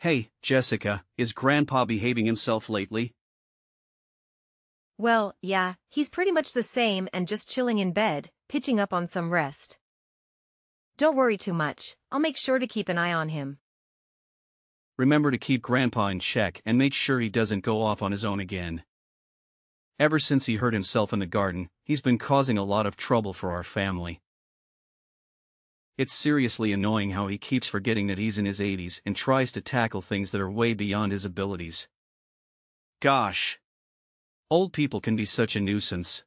Hey, Jessica, is Grandpa behaving himself lately? Well, yeah, he's pretty much the same and just chilling in bed, pitching up on some rest. Don't worry too much, I'll make sure to keep an eye on him. Remember to keep Grandpa in check and make sure he doesn't go off on his own again. Ever since he hurt himself in the garden, he's been causing a lot of trouble for our family. It's seriously annoying how he keeps forgetting that he's in his 80s and tries to tackle things that are way beyond his abilities. Gosh! Old people can be such a nuisance.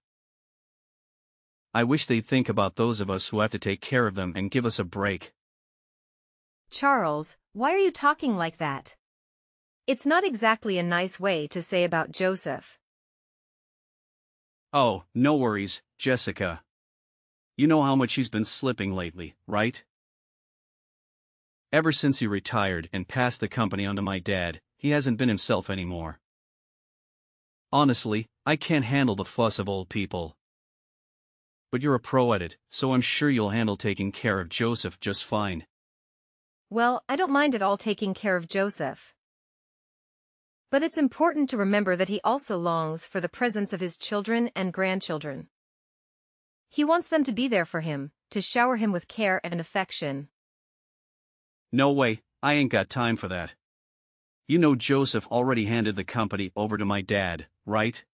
I wish they'd think about those of us who have to take care of them and give us a break. Charles, why are you talking like that? It's not exactly a nice way to say about Joseph. Oh, no worries, Jessica. You know how much he's been slipping lately, right? Ever since he retired and passed the company on to my dad, he hasn't been himself anymore. Honestly, I can't handle the fuss of old people. But you're a pro at it, so I'm sure you'll handle taking care of Joseph just fine. Well, I don't mind at all taking care of Joseph. But it's important to remember that he also longs for the presence of his children and grandchildren. He wants them to be there for him, to shower him with care and affection. No way, I ain't got time for that. You know Joseph already handed the company over to my dad, right?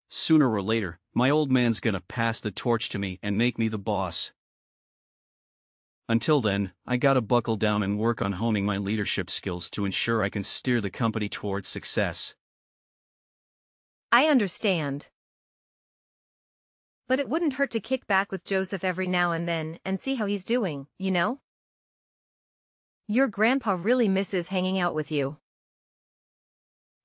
Sooner or later, my old man's gonna pass the torch to me and make me the boss. Until then, I gotta buckle down and work on honing my leadership skills to ensure I can steer the company towards success. I understand. But it wouldn't hurt to kick back with Joseph every now and then and see how he's doing, you know? Your grandpa really misses hanging out with you.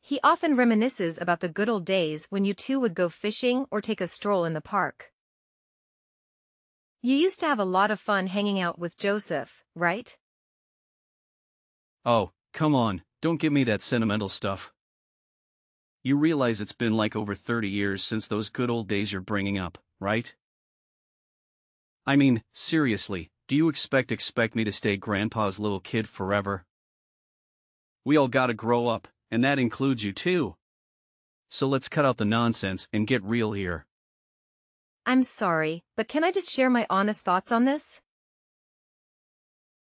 He often reminisces about the good old days when you two would go fishing or take a stroll in the park. You used to have a lot of fun hanging out with Joseph, right? Oh, come on, don't give me that sentimental stuff. You realize it's been like over 30 years since those good old days you're bringing up, right? I mean, seriously, do you expect me to stay Grandpa's little kid forever? We all gotta grow up, and that includes you too. So let's cut out the nonsense and get real here. I'm sorry, but can I just share my honest thoughts on this?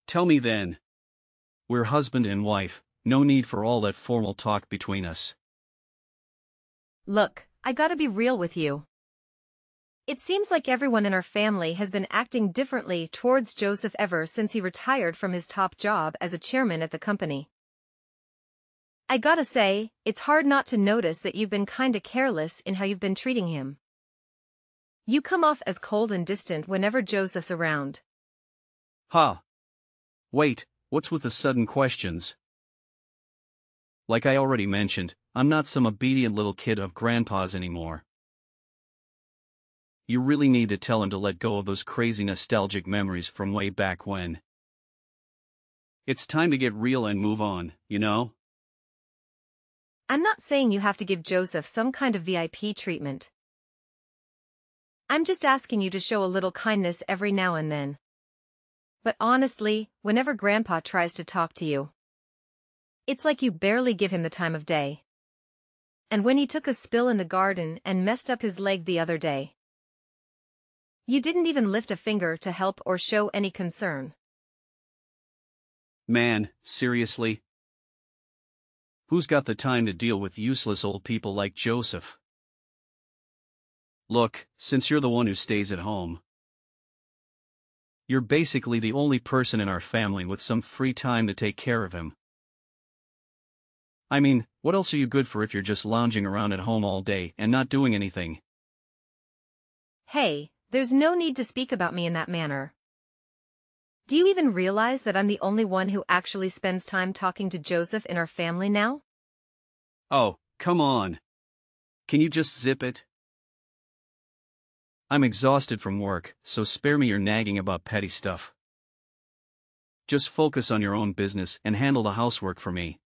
Tell me then. We're husband and wife, no need for all that formal talk between us. Look, I gotta be real with you. It seems like everyone in our family has been acting differently towards Joseph ever since he retired from his top job as a chairman at the company. I gotta say, it's hard not to notice that you've been kinda careless in how you've been treating him. You come off as cold and distant whenever Joseph's around. Huh. Wait, what's with the sudden questions? Like I already mentioned, I'm not some obedient little kid of Grandpa's anymore. You really need to tell him to let go of those crazy nostalgic memories from way back when. It's time to get real and move on, you know? I'm not saying you have to give Joseph some kind of VIP treatment. I'm just asking you to show a little kindness every now and then. But honestly, whenever Grandpa tries to talk to you, it's like you barely give him the time of day. And when he took a spill in the garden and messed up his leg the other day, you didn't even lift a finger to help or show any concern. Man, seriously? Who's got the time to deal with useless old people like Joseph? Look, since you're the one who stays at home, you're basically the only person in our family with some free time to take care of him. I mean, what else are you good for if you're just lounging around at home all day and not doing anything? Hey, there's no need to speak about me in that manner. Do you even realize that I'm the only one who actually spends time talking to Joseph in our family now? Oh, come on. Can you just zip it? I'm exhausted from work, so spare me your nagging about petty stuff. Just focus on your own business and handle the housework for me.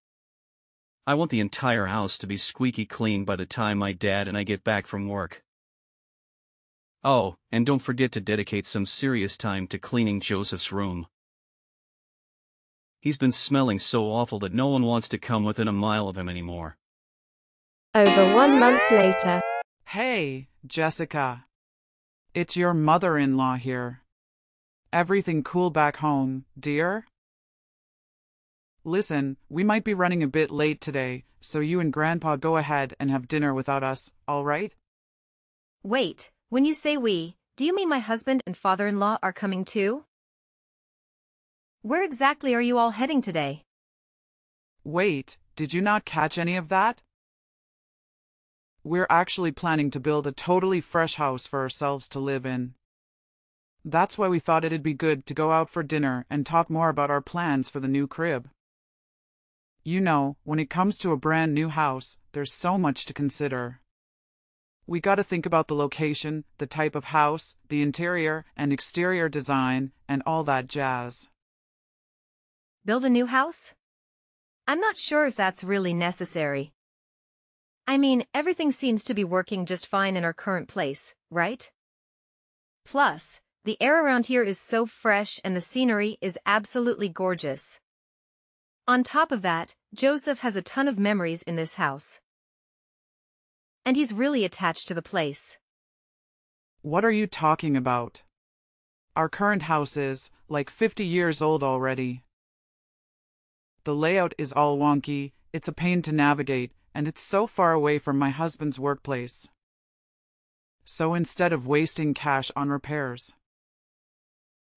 I want the entire house to be squeaky clean by the time my dad and I get back from work. Oh, and don't forget to dedicate some serious time to cleaning Joseph's room. He's been smelling so awful that no one wants to come within a mile of him anymore. Over 1 month later. Hey, Jessica. It's your mother-in-law here. Everything cool back home, dear? Listen, we might be running a bit late today, so you and Grandpa go ahead and have dinner without us, all right? Wait, when you say we, do you mean my husband and father-in-law are coming too? Where exactly are you all heading today? Wait, did you not catch any of that? We're actually planning to build a totally fresh house for ourselves to live in. That's why we thought it'd be good to go out for dinner and talk more about our plans for the new crib. You know, when it comes to a brand new house, there's so much to consider. We gotta think about the location, the type of house, the interior and exterior design, and all that jazz. Build a new house? I'm not sure if that's really necessary. I mean, everything seems to be working just fine in our current place, right? Plus, the air around here is so fresh and the scenery is absolutely gorgeous. On top of that, Joseph has a ton of memories in this house. And he's really attached to the place. What are you talking about? Our current house is, like 50 years old already. The layout is all wonky, it's a pain to navigate, and it's so far away from my husband's workplace. So instead of wasting cash on repairs,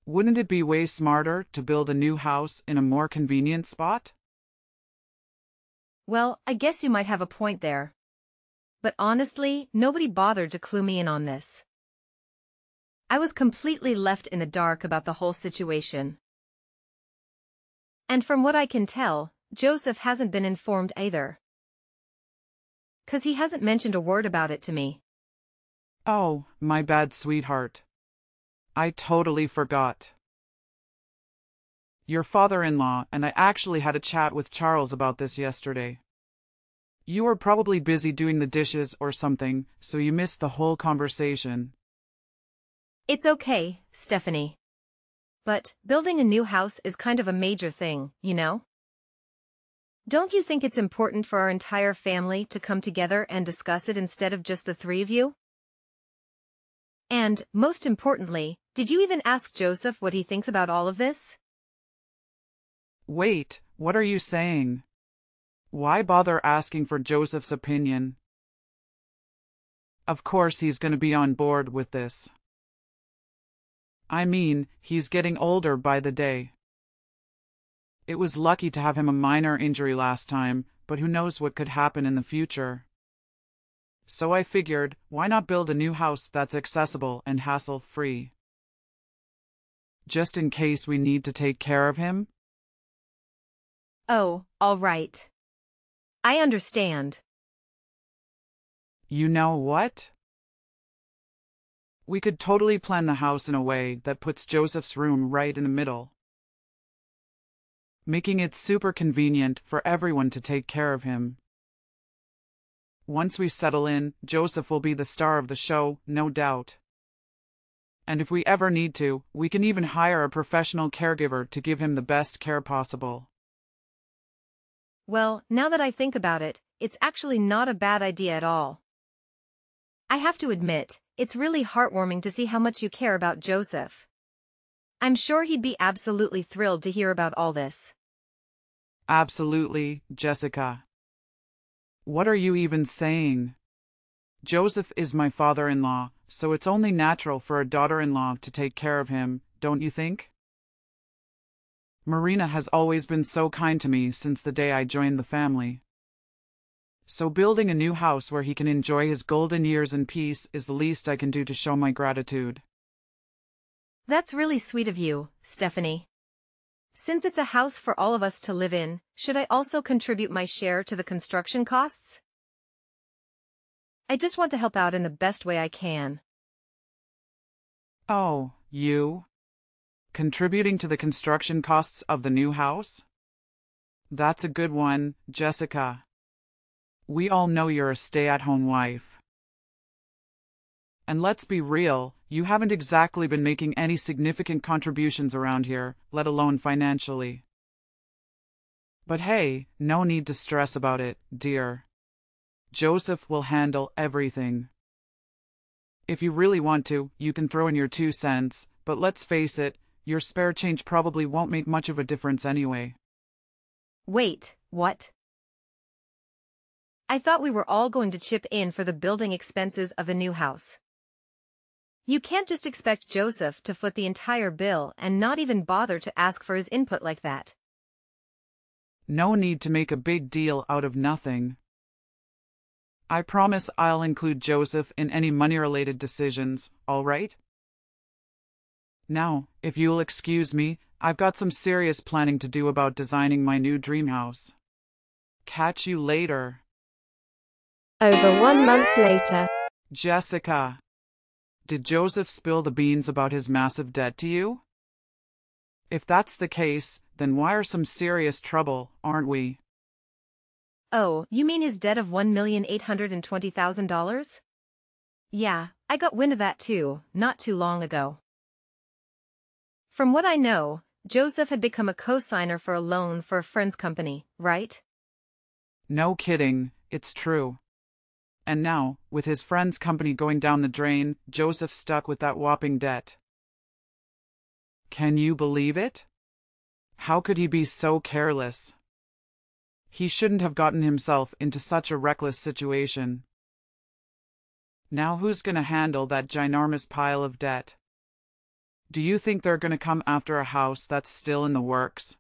wouldn't it be way smarter to build a new house in a more convenient spot? Well, I guess you might have a point there. But honestly, nobody bothered to clue me in on this. I was completely left in the dark about the whole situation. And from what I can tell, Joseph hasn't been informed either. 'Cause he hasn't mentioned a word about it to me. Oh, my bad, sweetheart. I totally forgot. Your father-in-law and I actually had a chat with Charles about this yesterday. You were probably busy doing the dishes or something, so you missed the whole conversation. It's okay, Stephanie. But building a new house is kind of a major thing, you know? Don't you think it's important for our entire family to come together and discuss it instead of just the three of you? And, most importantly, did you even ask Joseph what he thinks about all of this? Wait, what are you saying? Why bother asking for Joseph's opinion? Of course he's going to be on board with this. I mean, he's getting older by the day. It was lucky to have him a minor injury last time, but who knows what could happen in the future. So I figured, why not build a new house that's accessible and hassle-free? Just in case we need to take care of him? Oh, all right. I understand. You know what? We could totally plan the house in a way that puts Joseph's room right in the middle, making it super convenient for everyone to take care of him. Once we settle in, Joseph will be the star of the show, no doubt. And if we ever need to, we can even hire a professional caregiver to give him the best care possible. Well, now that I think about it, it's actually not a bad idea at all. I have to admit, it's really heartwarming to see how much you care about Joseph. I'm sure he'd be absolutely thrilled to hear about all this. Absolutely, Jessica. What are you even saying? Joseph is my father-in-law, so it's only natural for a daughter-in-law to take care of him, don't you think? Marina has always been so kind to me since the day I joined the family. So building a new house where he can enjoy his golden years in peace is the least I can do to show my gratitude. That's really sweet of you, Stephanie. Since it's a house for all of us to live in, should I also contribute my share to the construction costs? I just want to help out in the best way I can. Oh, you? Contributing to the construction costs of the new house? That's a good one, Jessica. We all know you're a stay-at-home wife. And let's be real, you haven't exactly been making any significant contributions around here, let alone financially. But hey, no need to stress about it, dear. Joseph will handle everything. If you really want to, you can throw in your 2 cents, but let's face it, your spare change probably won't make much of a difference anyway. Wait, what? I thought we were all going to chip in for the building expenses of the new house. You can't just expect Joseph to foot the entire bill and not even bother to ask for his input like that. No need to make a big deal out of nothing. I promise I'll include Joseph in any money-related decisions, all right? Now, if you'll excuse me, I've got some serious planning to do about designing my new dream house. Catch you later. Over 1 month later. Jessica, did Joseph spill the beans about his massive debt to you? If that's the case, then we're some serious trouble, aren't we? Oh, you mean his debt of $1,820,000? Yeah, I got wind of that too, not too long ago. From what I know, Joseph had become a co-signer for a loan for a friend's company, right? No kidding, it's true. And now, with his friend's company going down the drain, Joseph's stuck with that whopping debt. Can you believe it? How could he be so careless? He shouldn't have gotten himself into such a reckless situation. Now who's gonna handle that ginormous pile of debt? Do you think they're gonna come after a house that's still in the works?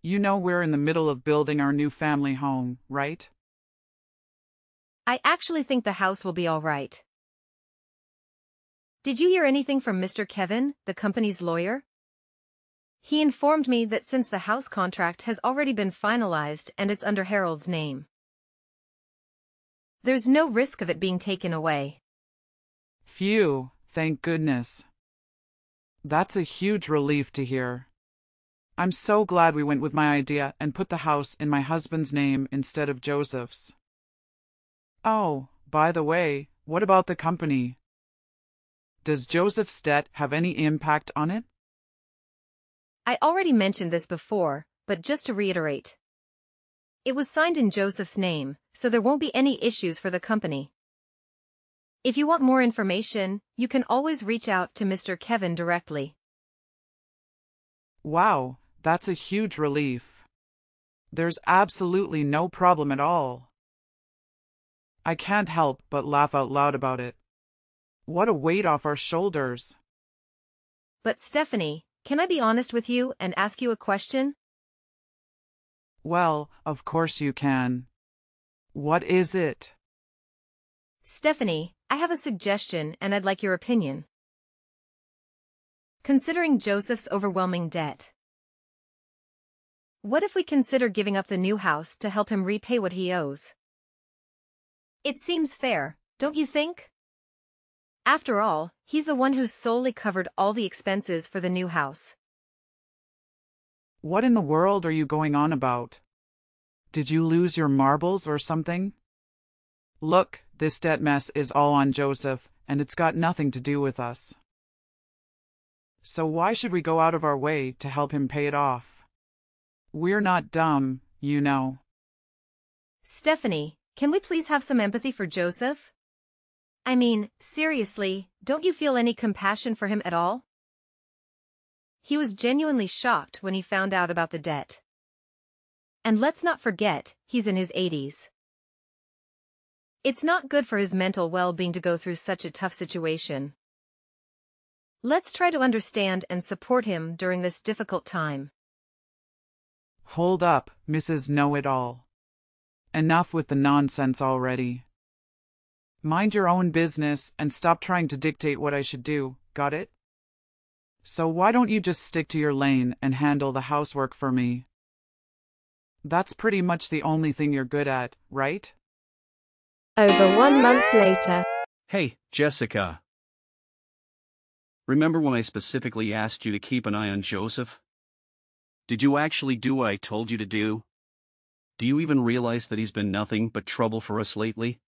You know we're in the middle of building our new family home, right? I actually think the house will be all right. Did you hear anything from Mr. Kevin, the company's lawyer? He informed me that since the house contract has already been finalized and it's under Harold's name, there's no risk of it being taken away. Phew, thank goodness. That's a huge relief to hear. I'm so glad we went with my idea and put the house in my husband's name instead of Joseph's. Oh, by the way, what about the company? Does Joseph's debt have any impact on it? I already mentioned this before, but just to reiterate. It was signed in Joseph's name, so there won't be any issues for the company. If you want more information, you can always reach out to Mr. Kevin directly. Wow, that's a huge relief. There's absolutely no problem at all. I can't help but laugh out loud about it. What a weight off our shoulders. But Stephanie, can I be honest with you and ask you a question? Well, of course you can. What is it? Stephanie, I have a suggestion and I'd like your opinion. Considering Joseph's overwhelming debt, what if we consider giving up the new house to help him repay what he owes? It seems fair, don't you think? After all, he's the one who's solely covered all the expenses for the new house. What in the world are you going on about? Did you lose your marbles or something? Look, this debt mess is all on Joseph, and it's got nothing to do with us. So why should we go out of our way to help him pay it off? We're not dumb, you know. Stephanie, can we please have some empathy for Joseph? I mean, seriously, don't you feel any compassion for him at all? He was genuinely shocked when he found out about the debt. And let's not forget, he's in his 80s. It's not good for his mental well-being to go through such a tough situation. Let's try to understand and support him during this difficult time. Hold up, Mrs. Know-It-All. Enough with the nonsense already. Mind your own business and stop trying to dictate what I should do, got it? So why don't you just stick to your lane and handle the housework for me? That's pretty much the only thing you're good at, right? Over 1 month later. Hey, Jessica. Remember when I specifically asked you to keep an eye on Joseph? Did you actually do what I told you to do? Do you even realize that he's been nothing but trouble for us lately?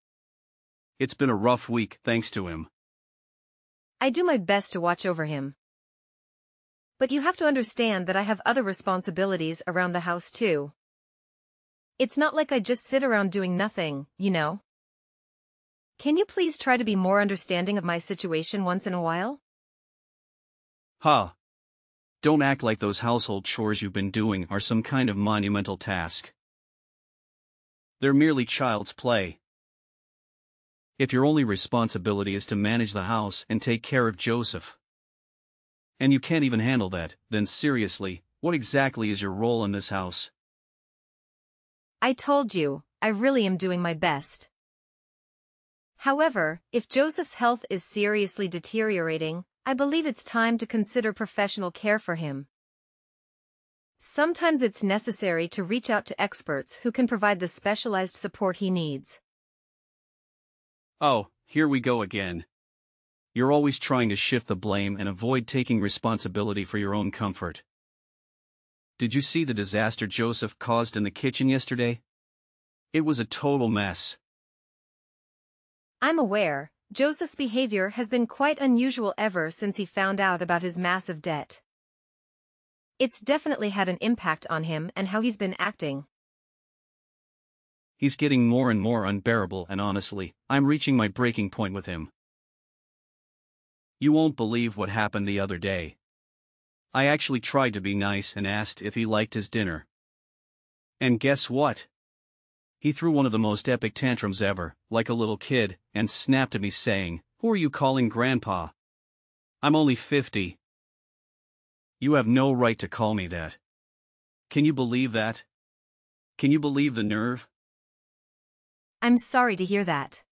It's been a rough week thanks to him. I do my best to watch over him. But you have to understand that I have other responsibilities around the house too. It's not like I just sit around doing nothing, you know? Can you please try to be more understanding of my situation once in a while? Huh. Don't act like those household chores you've been doing are some kind of monumental task. They're merely child's play. If your only responsibility is to manage the house and take care of Joseph, and you can't even handle that, then seriously, what exactly is your role in this house? I told you, I really am doing my best. However, if Joseph's health is seriously deteriorating, I believe it's time to consider professional care for him. Sometimes it's necessary to reach out to experts who can provide the specialized support he needs. Oh, here we go again. You're always trying to shift the blame and avoid taking responsibility for your own comfort. Did you see the disaster Joseph caused in the kitchen yesterday? It was a total mess. I'm aware, Joseph's behavior has been quite unusual ever since he found out about his massive debt. It's definitely had an impact on him and how he's been acting. He's getting more and more unbearable, and honestly, I'm reaching my breaking point with him. You won't believe what happened the other day. I actually tried to be nice and asked if he liked his dinner. And guess what? He threw one of the most epic tantrums ever, like a little kid, and snapped at me saying, "Who are you calling Grandpa? I'm only 50. You have no right to call me that." Can you believe that? Can you believe the nerve? I'm sorry to hear that.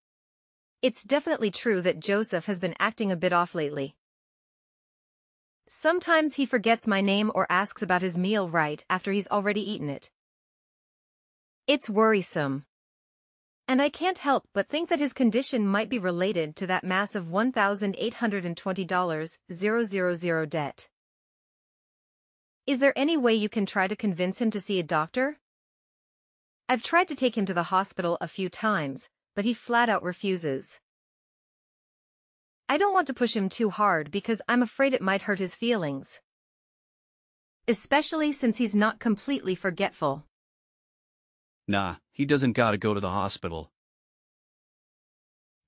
It's definitely true that Joseph has been acting a bit off lately. Sometimes he forgets my name or asks about his meal right after he's already eaten it. It's worrisome. And I can't help but think that his condition might be related to that massive $1,820,000 debt. Is there any way you can try to convince him to see a doctor? I've tried to take him to the hospital a few times, but he flat out refuses. I don't want to push him too hard because I'm afraid it might hurt his feelings. Especially since he's not completely forgetful. Nah, he doesn't gotta go to the hospital.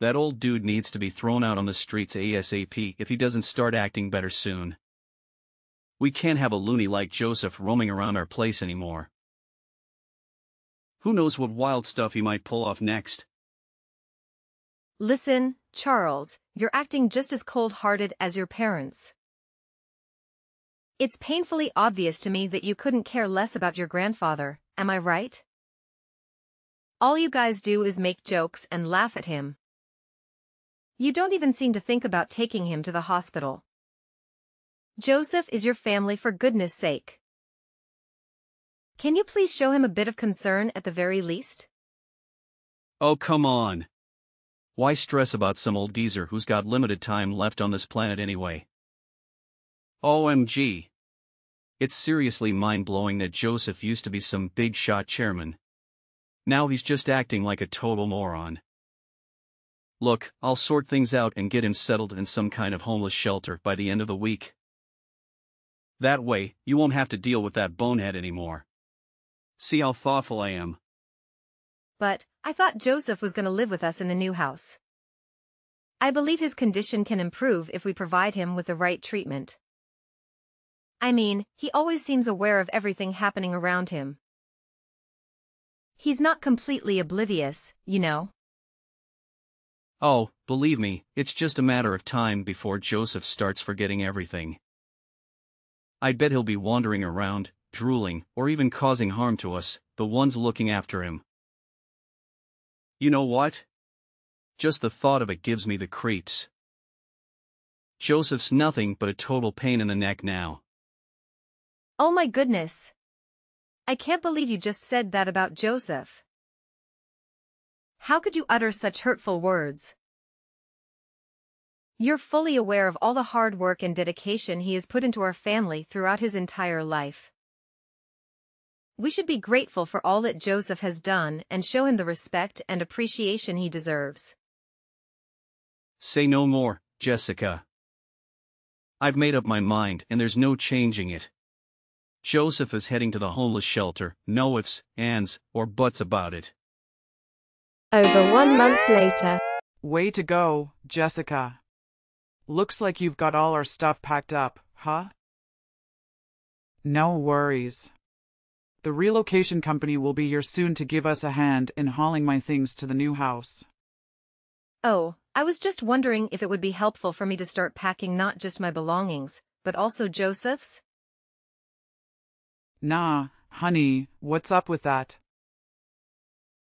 That old dude needs to be thrown out on the streets ASAP if he doesn't start acting better soon. We can't have a loony like Joseph roaming around our place anymore. Who knows what wild stuff he might pull off next? Listen, Charles, you're acting just as cold-hearted as your parents. It's painfully obvious to me that you couldn't care less about your grandfather, am I right? All you guys do is make jokes and laugh at him. You don't even seem to think about taking him to the hospital. Joseph is your family, for goodness sake. Can you please show him a bit of concern at the very least? Oh, come on. Why stress about some old geezer who's got limited time left on this planet anyway? OMG. It's seriously mind-blowing that Joseph used to be some big-shot chairman. Now he's just acting like a total moron. Look, I'll sort things out and get him settled in some kind of homeless shelter by the end of the week. That way, you won't have to deal with that bonehead anymore. See how thoughtful I am. But, I thought Joseph was going to live with us in the new house. I believe his condition can improve if we provide him with the right treatment. I mean, he always seems aware of everything happening around him. He's not completely oblivious, you know. Oh, believe me, it's just a matter of time before Joseph starts forgetting everything. I bet he'll be wandering around, drooling, or even causing harm to us, the ones looking after him. You know what? Just the thought of it gives me the creeps. Joseph's nothing but a total pain in the neck now. Oh my goodness. I can't believe you just said that about Joseph. How could you utter such hurtful words? You're fully aware of all the hard work and dedication he has put into our family throughout his entire life. We should be grateful for all that Joseph has done and show him the respect and appreciation he deserves. Say no more, Jessica. I've made up my mind and there's no changing it. Joseph is heading to the homeless shelter, no ifs, ands, or buts about it. Over 1 month later. Way to go, Jessica. Looks like you've got all our stuff packed up, huh? No worries. The relocation company will be here soon to give us a hand in hauling my things to the new house. Oh, I was just wondering if it would be helpful for me to start packing not just my belongings, but also Joseph's? Nah, honey, what's up with that?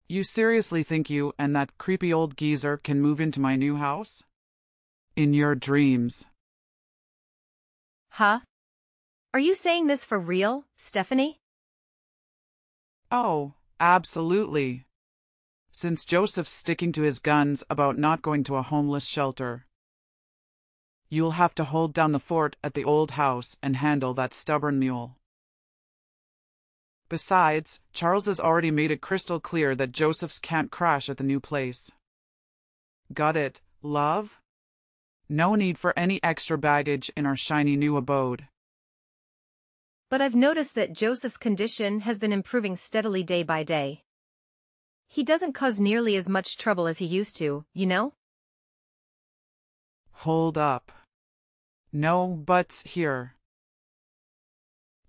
You seriously think you and that creepy old geezer can move into my new house? In your dreams. Huh? Are you saying this for real, Stephanie? Oh, absolutely. Since Joseph's sticking to his guns about not going to a homeless shelter. You'll have to hold down the fort at the old house and handle that stubborn mule. Besides, Charles has already made it crystal clear that Joseph's can't crash at the new place. Got it, love? No need for any extra baggage in our shiny new abode. But I've noticed that Joseph's condition has been improving steadily day by day. He doesn't cause nearly as much trouble as he used to, you know? Hold up. No buts here.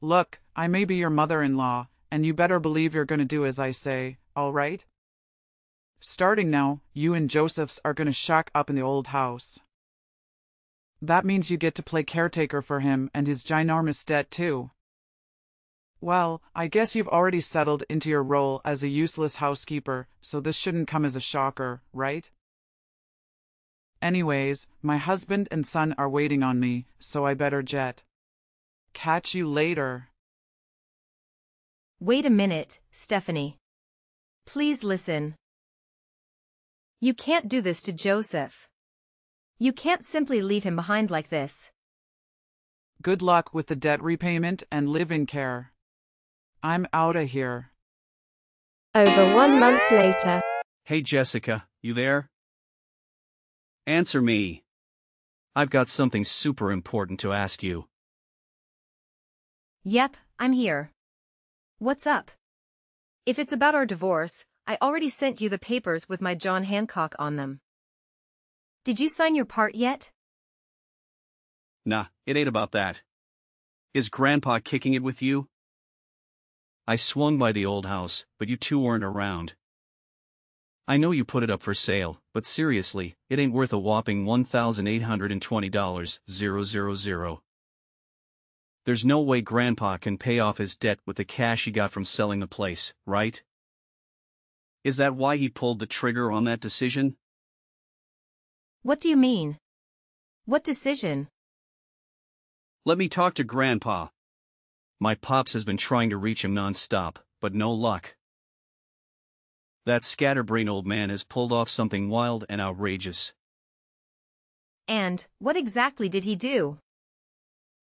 Look, I may be your mother-in-law, and you better believe you're gonna do as I say, all right? Starting now, you and Joseph's are gonna shack up in the old house. That means you get to play caretaker for him and his ginormous debt too. Well, I guess you've already settled into your role as a useless housekeeper, so this shouldn't come as a shocker, right? Anyways, my husband and son are waiting on me, so I better jet. Catch you later. Wait a minute, Stephanie. Please listen. You can't do this to Joseph. You can't simply leave him behind like this. Good luck with the debt repayment and live-in care. I'm outta here. Over 1 month later. Hey Jessica, you there? Answer me. I've got something super important to ask you. Yep, I'm here. What's up? If it's about our divorce, I already sent you the papers with my John Hancock on them. Did you sign your part yet? Nah, it ain't about that. Is Grandpa kicking it with you? I swung by the old house, but you two weren't around. I know you put it up for sale, but seriously, it ain't worth a whopping $1,820,000. There's no way Grandpa can pay off his debt with the cash he got from selling the place, right? Is that why he pulled the trigger on that decision? What do you mean? What decision? Let me talk to Grandpa. My pops has been trying to reach him non-stop, but no luck. That scatterbrain old man has pulled off something wild and outrageous. And what exactly did he do?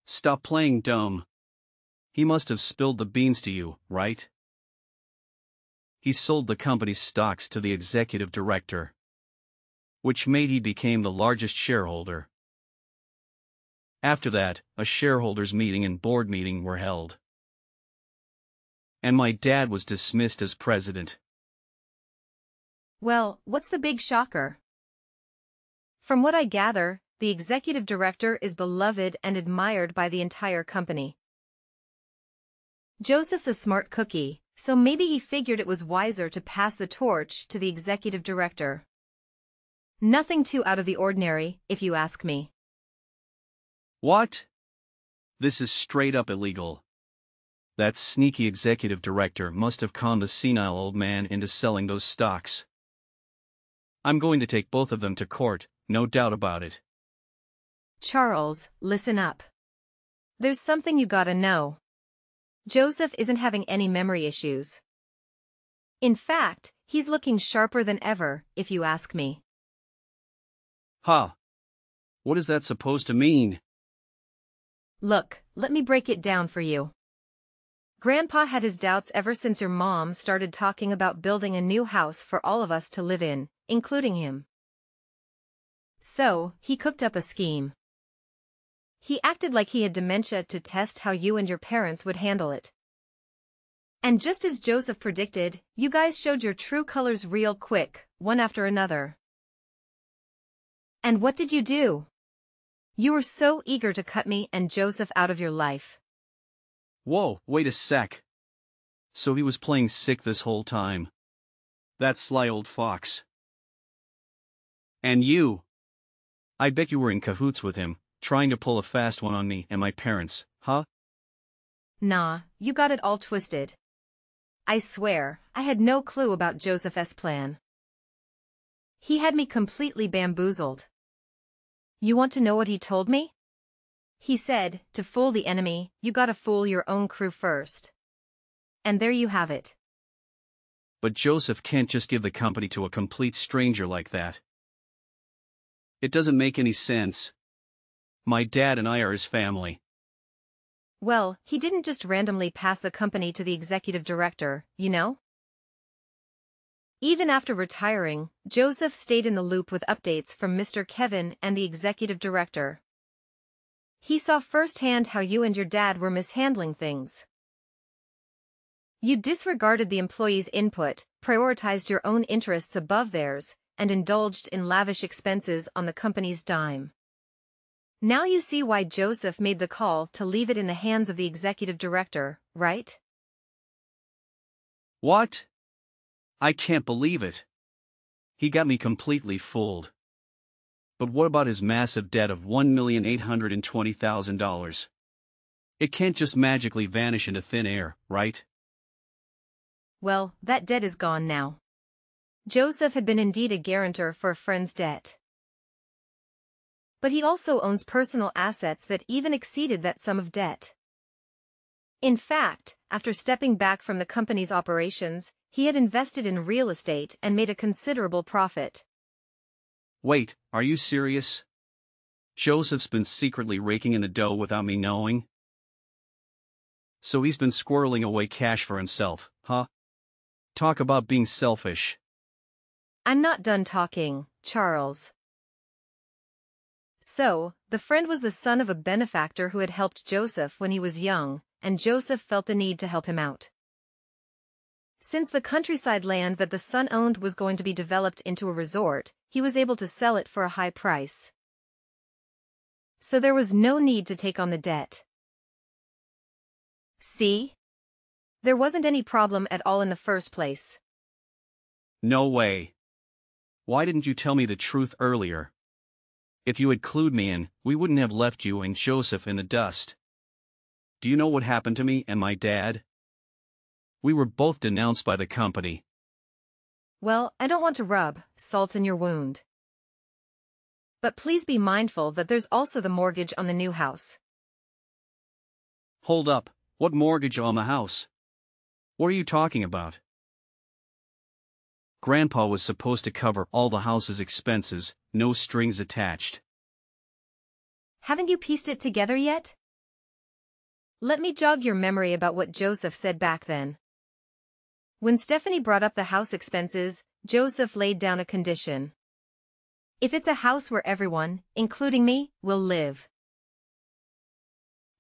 Stop playing dumb. He must have spilled the beans to you, right? He sold the company's stocks to the executive director, which made he became the largest shareholder. After that, a shareholders' meeting and board meeting were held. And my dad was dismissed as president. Well, what's the big shocker? From what I gather, the executive director is beloved and admired by the entire company. Joseph's a smart cookie, so maybe he figured it was wiser to pass the torch to the executive director. Nothing too out of the ordinary, if you ask me. What? This is straight up illegal. That sneaky executive director must have conned the senile old man into selling those stocks. I'm going to take both of them to court, no doubt about it. Charles, listen up. There's something you gotta know. Joseph isn't having any memory issues. In fact, he's looking sharper than ever, if you ask me. Huh? What is that supposed to mean? Look, let me break it down for you. Grandpa had his doubts ever since your mom started talking about building a new house for all of us to live in, including him. So, he cooked up a scheme. He acted like he had dementia to test how you and your parents would handle it. And just as Joseph predicted, you guys showed your true colors real quick, one after another. And what did you do? You were so eager to cut me and Joseph out of your life. Whoa, wait a sec. So he was playing sick this whole time. That sly old fox. And you? I bet you were in cahoots with him, trying to pull a fast one on me and my parents, huh? Nah, you got it all twisted. I swear, I had no clue about Joseph's plan. He had me completely bamboozled. You want to know what he told me? He said, to fool the enemy, you gotta fool your own crew first. And there you have it. But Joseph can't just give the company to a complete stranger like that. It doesn't make any sense. My dad and I are his family. Well, he didn't just randomly pass the company to the executive director, you know? Even after retiring, Joseph stayed in the loop with updates from Mr. Kevin and the executive director. He saw firsthand how you and your dad were mishandling things. You disregarded the employees' input, prioritized your own interests above theirs, and indulged in lavish expenses on the company's dime. Now you see why Joseph made the call to leave it in the hands of the executive director, right? What? I can't believe it. He got me completely fooled. But what about his massive debt of $1,820,000? It can't just magically vanish into thin air, right? Well, that debt is gone now. Joseph had been indeed a guarantor for a friend's debt. But he also owns personal assets that even exceeded that sum of debt. In fact, after stepping back from the company's operations, he had invested in real estate and made a considerable profit. Wait, are you serious? Joseph's been secretly raking in the dough without me knowing? So he's been squirreling away cash for himself, huh? Talk about being selfish. I'm not done talking, Charles. So, the friend was the son of a benefactor who had helped Joseph when he was young, and Joseph felt the need to help him out. Since the countryside land that the son owned was going to be developed into a resort, he was able to sell it for a high price. So there was no need to take on the debt. See? There wasn't any problem at all in the first place. No way. Why didn't you tell me the truth earlier? If you had clued me in, we wouldn't have left you and Joseph in the dust. Do you know what happened to me and my dad? We were both denounced by the company. Well, I don't want to rub salt in your wound. But please be mindful that there's also the mortgage on the new house. Hold up, what mortgage on the house? What are you talking about? Grandpa was supposed to cover all the house's expenses, no strings attached. Haven't you pieced it together yet? Let me jog your memory about what Joseph said back then. When Stephanie brought up the house expenses, Joseph laid down a condition. If it's a house where everyone, including me, will live.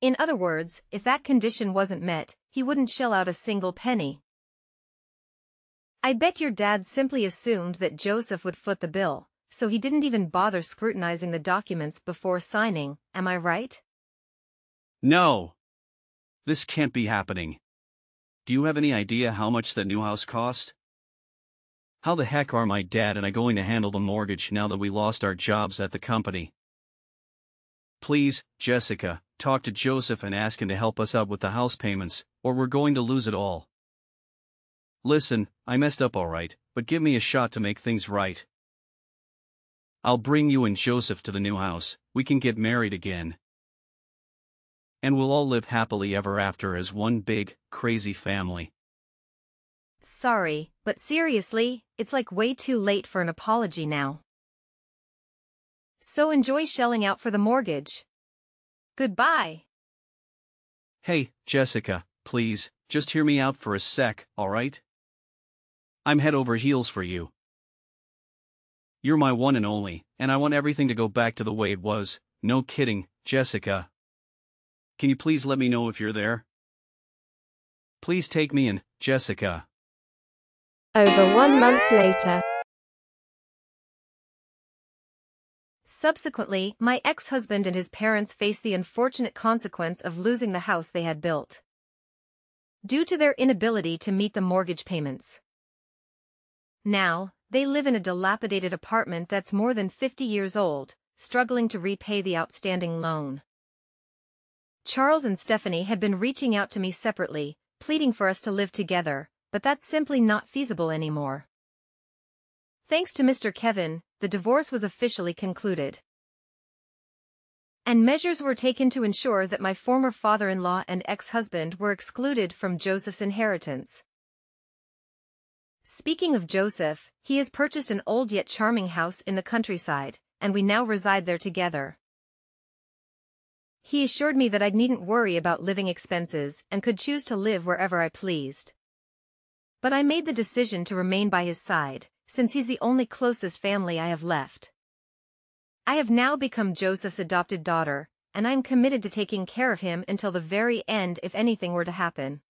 In other words, if that condition wasn't met, he wouldn't shell out a single penny. I bet your dad simply assumed that Joseph would foot the bill, so he didn't even bother scrutinizing the documents before signing, am I right? No. This can't be happening. Do you have any idea how much that new house cost? How the heck are my dad and I going to handle the mortgage now that we lost our jobs at the company? Please, Jessica, talk to Joseph and ask him to help us out with the house payments, or we're going to lose it all. Listen, I messed up alright, but give me a shot to make things right. I'll bring you and Joseph to the new house, we can get married again. And we'll all live happily ever after as one big, crazy family. Sorry, but seriously, it's like way too late for an apology now. So enjoy shelling out for the mortgage. Goodbye. Hey, Jessica, please, just hear me out for a sec, alright? I'm head over heels for you. You're my one and only, and I want everything to go back to the way it was, no kidding, Jessica. Can you please let me know if you're there? Please take me in, Jessica. Over 1 month later. Subsequently, my ex-husband and his parents faced the unfortunate consequence of losing the house they had built, due to their inability to meet the mortgage payments. Now, they live in a dilapidated apartment that's more than 50 years old, struggling to repay the outstanding loan. Charles and Stephanie had been reaching out to me separately, pleading for us to live together, but that's simply not feasible anymore. Thanks to Mr. Kevin, the divorce was officially concluded, and measures were taken to ensure that my former father-in-law and ex-husband were excluded from Joseph's inheritance. Speaking of Joseph, he has purchased an old yet charming house in the countryside, and we now reside there together. He assured me that I needn't worry about living expenses and could choose to live wherever I pleased. But I made the decision to remain by his side, since he's the only closest family I have left. I have now become Joseph's adopted daughter, and I am committed to taking care of him until the very end if anything were to happen.